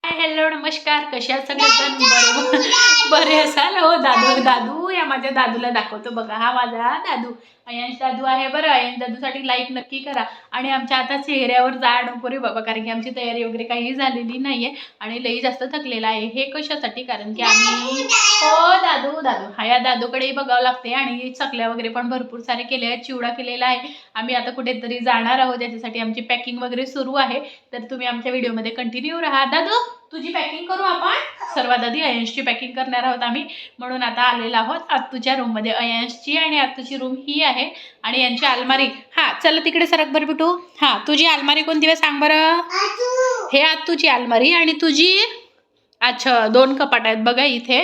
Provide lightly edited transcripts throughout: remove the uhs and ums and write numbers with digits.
Hello नमस्कार, कशा आहात सगळेजण? बरोबर बरे असाल? हो दादू दादू या माझ्या दादूला दाखवतो बघा, हा माझा दादू अयांश दादू आहे बरं. अयांश दादूसाठी लाईक नक्की करा. आणि आमच्या आता चेहऱ्यावर जाळ नको रे बाबा, कारण की आमची तयारी वगैरे काही झालेली नाहीये आणि लई जास्त थकलेला आहे. हे कशासाठी? कारण की आम्ही हो दादू दादू हा या दादूकडेही बघावं लागते. आणि चकल्या वगैरे पण भरपूर सारे केले आहेत, चिवडा केलेला आहे. आम्ही आता कुठेतरी जाणार आहोत, त्याच्यासाठी आमची पॅकिंग वगैरे सुरू आहे. तर तुम्ही आमच्या व्हिडिओमध्ये कंटिन्यू राहा. दादू तुझी पॅकिंग करू आपण? सर्वात आधी अयांशची पॅकिंग करणार आहोत आम्ही, म्हणून आता आलेलो आहोत आत्तूच्या रूममध्ये. अयांशची आणि आत्तूची रूम ही आहे आणि यांची अलमारी. हा चला तिकडे सरक बरं बिटू. हा तुझी अलमारी कोणती सांग बरं. हे आत्तूची अलमारी आणि तुझी. अच्छा, 2 कपाट आहेत बघा इथे.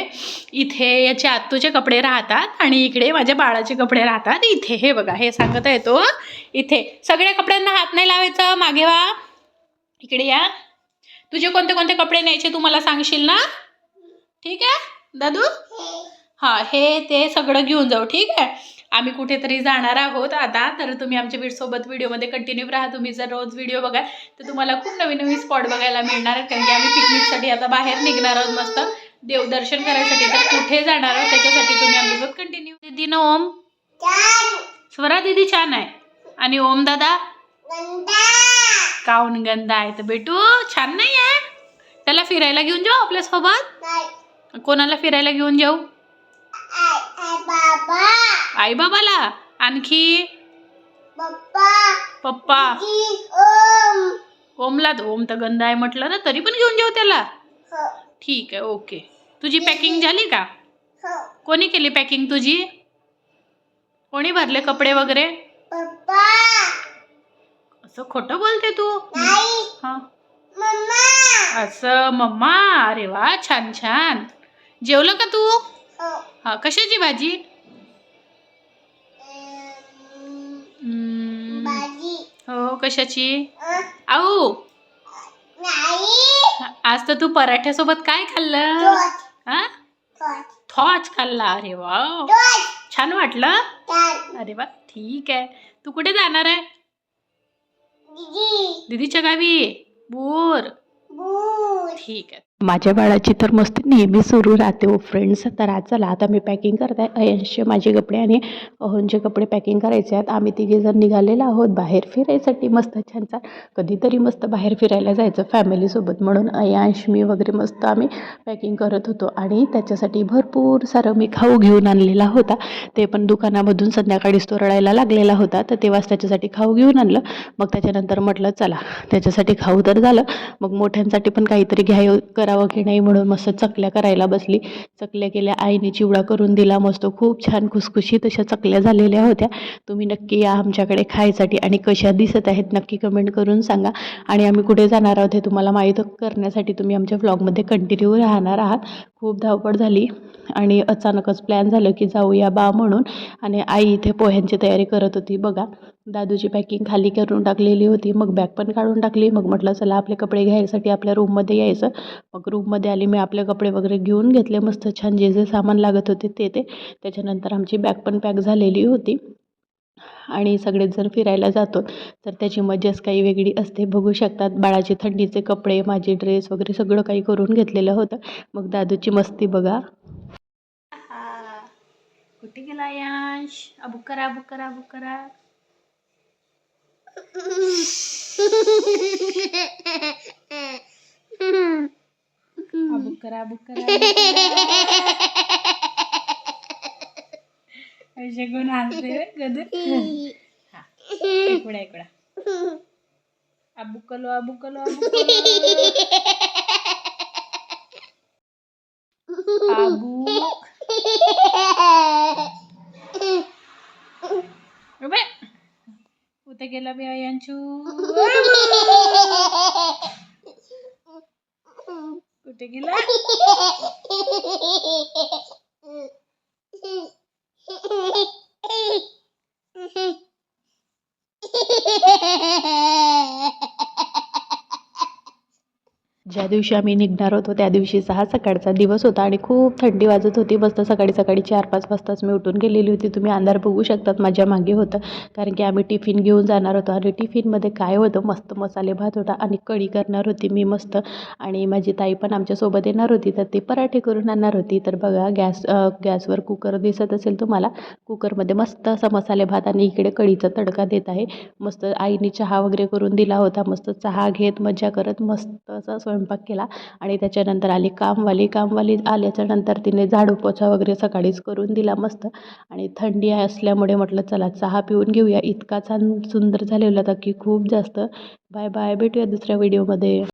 इथे याचे आत्तूचे कपडे राहतात आणि इकडे माझ्या बाळाचे कपडे राहतात. इथे हे बघा, हे सांगता येतो. इथे सगळ्या कपड्यांना हात नाही लावायचं, मागे वा. इकडे या. तुझे कोणते कोणते कपडे न्यायचे तू मला सांगशील ना? ठीक आहे दादू? हां, हे ते सगळं घेऊन जाऊ. ठीक आहे. आम्ही कुठेतरी जाणार आहोत आता, तर तुम्ही आमच्या सोबत व्हिडिओमध्ये कंटिन्यू राहा. तुम्ही जर रोज व्हिडिओ बघाल तर तुम्हाला खूप नवीन नवीन स्पॉट बघायला मिळणार आहेत, कारण की आम्ही पिकनिकसाठी आता बाहेर निघणार आहोत मस्त देवदर्शन करायसाठी. तर कुठे जाणार आहोत त्याच्यासाठी तुम्ही आमच्यासोबत कंटिन्यू. दीदीनं ओम स्वरा दीदी छान आहे आणि ओम दादा काऊन गंदा आहे तर बेटू छान नाही आहे. त्याला फिरायला घेऊन जाऊ आपल्यासोबत. कोणाला फिरायला घेऊन जाऊ? आई बाबाला. आणखी पप्पा ओमला. ओम तर गंदा आहे म्हटलं ना, तरी पण घेऊन जाऊ त्याला. ठीक आहे, ओके. तुझी पॅकिंग झाली का? कोणी केली पॅकिंग तुझी? कोणी भरले कपडे वगैरे? असं खोटं बोलते तू. हा असं मम्मा. अरे वा, छान छान. जेवलं का तू? हा, कशाची भाजी? हो, कशाची? आऊ आज तर तू पराठ्यासोबत काय खाल्लं? हा, थॉच खाल्ला. अरे वा, छान वाटलं. अरे वा, ठीक आहे. तू कुठे जाणार आहे? दीदीच्या गावी. बोर. ठीक आहे. माझ्या बाळाची तर मस्त नेहमी सुरू राहते हो फ्रेंड्स. तर आज चला आता मी पॅकिंग करत आहे. अयंशचे माझे कपडे आणि अहोनचे कपडे पॅकिंग करायचे आहेत. आम्ही तिघे जण निघालेलो आहोत बाहेर फिरायसाठी. मस्त छान छान कधीतरी मस्त बाहेर फिरायला जायचं फॅमिलीसोबत, म्हणून अयांश मी वगैरे मस्त आम्ही पॅकिंग करत होतो. आणि त्याच्यासाठी भरपूर सारं मी खाऊ घेऊन आणलेला होता. ते पण दुकानामधून संध्याकाळीच तो रडायला लागलेला होता, तर तेव्हाच त्याच्यासाठी खाऊ घेऊन आणलं. मग त्याच्यानंतर म्हटलं चला त्याच्यासाठी खाऊ तर झालं, मग मोठ्यांसाठी पण काहीतरी करावं की नाही, म्हणून मस्त चकल्या करायला बसली. चकल्या केल्या, आईने चिवडा करून दिला मस्त. खूप छान खुसखुशीत अशा चकल्या झालेल्या होत्या. तुम्ही नक्की या आमच्याकडे खायसाठी आणि कशा दिसत आहेत नक्की कमेंट करून सांगा. आणि आम्ही कुठे जाणार आहोत हे तुम्हाला माहीत करण्यासाठी तुम्ही आमच्या व्लॉगमध्ये कंटिन्यू राहणार आहात. खूप धावपळ झाली आणि अचानकच प्लॅन झालं की जाऊया बा म्हणून. आणि आई इथे पोह्यांची तयारी करत होती बघा. दादूची पॅकिंग खाली करून टाकलेली होती, मग बॅग पण काढून टाकली. मग म्हटलं चला आपले कपडे घ्यायसाठी आपल्या रूममध्ये यायचं. मग रूममध्ये आली, मी आपले कपडे वगैरे घेऊन घेतले मस्त छान. जे जे सामान लागत होते ते त्याच्यानंतर आमची बॅग पण पॅक झालेली होती. आणि सगळेच जर फिरायला जातो तर त्याची मजाच काही वेगळी असते. बघू शकतात बाळाचे थंडीचे कपडे, माझे ड्रेस वगैरे सगळं काही करून घेतलेलं होतं. मग दादूची मस्ती बघा. कुठे गेला यांश? अबू करा अबू करा अबू करा. अबू करा अबू करा. असे कोण हसते गदर. हा, एक वेळा अबू कलो अबू कलो अबू अबू. कुठे गेला बे यांचू? कुठे गेला? ज्या दिवशी आम्ही निघणार होतो त्या दिवशीचा हा सकाळचा दिवस होता आणि खूप थंडी वाजत होती. मस्त सकाळी सकाळी 4-5 वाजताच मी उठून गेलेली होती. तुम्ही अंधार बघू शकतात माझ्या मागे होतं, कारण की आम्ही टिफिन घेऊन जाणार होतो. आणि टिफिनमध्ये काय होतं, मस्त मसाले भात होता आणि कढी करणार होती मी मस्त. आणि माझी ताई पण आमच्यासोबत येणार होती, तर ती पराठे करून आणणार होती. तर बघा गॅसवर कुकर दिसत असेल तुम्हाला, कुकरमध्ये मस्त असा मसाले भात आणि इकडे कढीचा तडका देत आहे. मस्त आईने चहा वगैरे करून दिला होता. मस्त चहा घेत मजा करत मस्त असा स्वयंपाक केला. आणि त्याच्यानंतर आली कामवाली आल्याच्या नंतर तिने झाडू पोछा वगैरे सकाळीच करून दिला मस्त. आणि थंडी असल्यामुळे म्हटलं चला चहा पिऊन घेऊया. इतका छान सुंदर झालेला होता की खूप जास्त. बाय बाय, भेटूया दुसऱ्या व्हिडिओमध्ये.